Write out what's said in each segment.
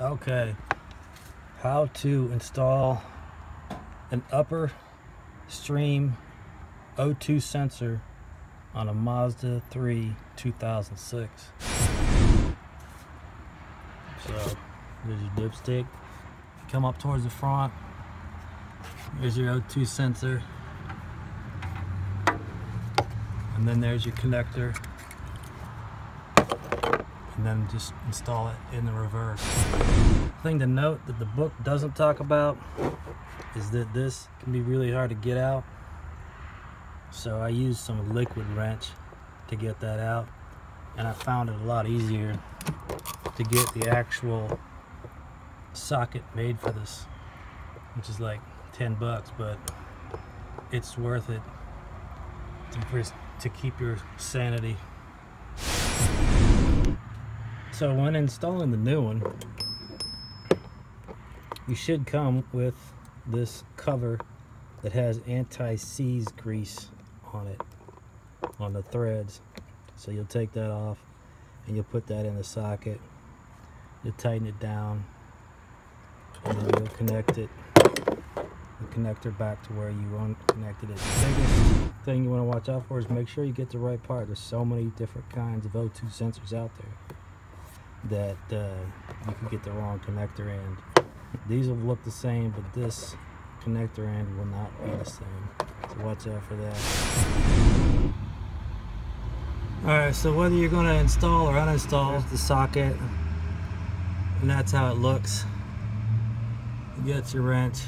Okay, how to install an upper stream O2 sensor on a Mazda 3 2006. So there's your dipstick. Come up towards the front. There's your O2 sensor. And then there's your connector. And then just install it in the reverse. Thing to note that the book doesn't talk about is that this can be really hard to get out. So I used some liquid wrench to get that out, and I found it a lot easier to get the actual socket made for this, which is like 10 bucks, but it's worth it to keep your sanity. So when installing the new one, you should come with this cover that has anti-seize grease on it, on the threads. So you'll take that off and you'll put that in the socket. You'll tighten it down, and then you'll connect it, the connector back to where you unconnected it. The biggest thing you want to watch out for is make sure you get the right part. There's so many different kinds of O2 sensors out there that you can get the wrong connector end. These will look the same, but this connector end will not be the same. So watch out for that. Alright, so whether you're going to install or uninstall the socket, and that's how it looks. You get your wrench.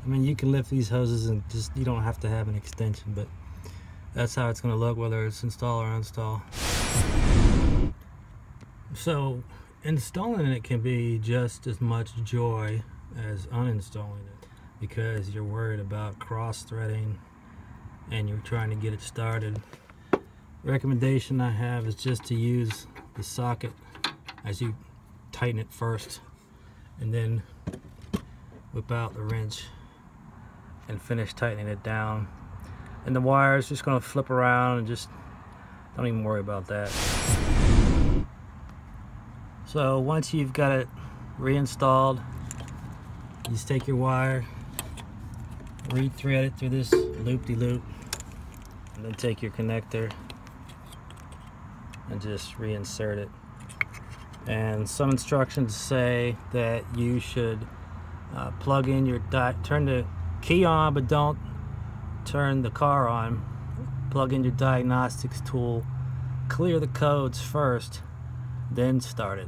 I mean, you can lift these hoses and just, you don't have to have an extension, but that's how it's going to look whether it's install or uninstall. So installing it can be just as much joy as uninstalling it, because you're worried about cross threading and you're trying to get it started. Recommendation I have is just to use the socket as you tighten it first, and then whip out the wrench and finish tightening it down. And the wire is just going to flip around, and just don't even worry about that. So once you've got it reinstalled, you just take your wire, re-thread it through this loop-de-loop, and then take your connector and just reinsert it. And some instructions say that you should plug in your turn the key on, but don't turn the car on. Plug in your diagnostics tool, clear the codes first, then start it.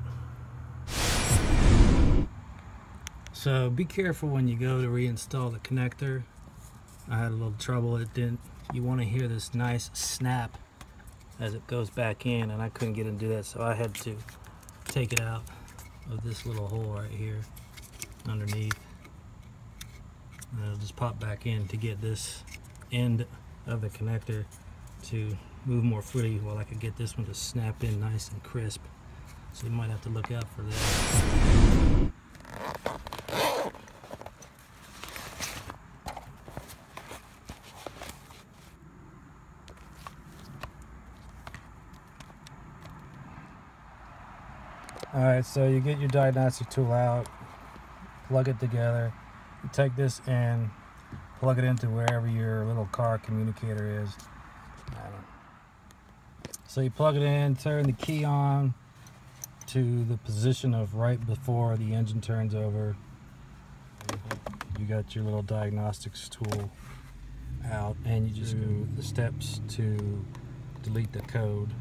So be careful when you go to reinstall the connector. I had a little trouble. It didn't. You want to hear this nice snap as it goes back in, and I couldn't get it to do that, so I had to take it out of this little hole right here underneath, and it'll just pop back in to get this end of the connector to move more freely, while I could get this one to snap in nice and crisp. So you might have to look out for that. Alright, so you get your diagnostic tool out, plug it together, you take this and plug it into wherever your little car communicator is. So you plug it in, turn the key on to the position of right before the engine turns over. You got your little diagnostics tool out, and you just do the steps to delete the code,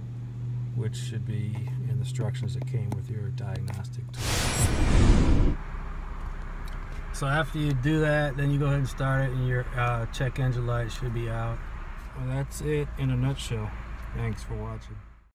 which should be in the instructions that came with your diagnostic tool. So after you do that, then you go ahead and start it, and your check engine light should be out. Well, that's it in a nutshell. Thanks for watching.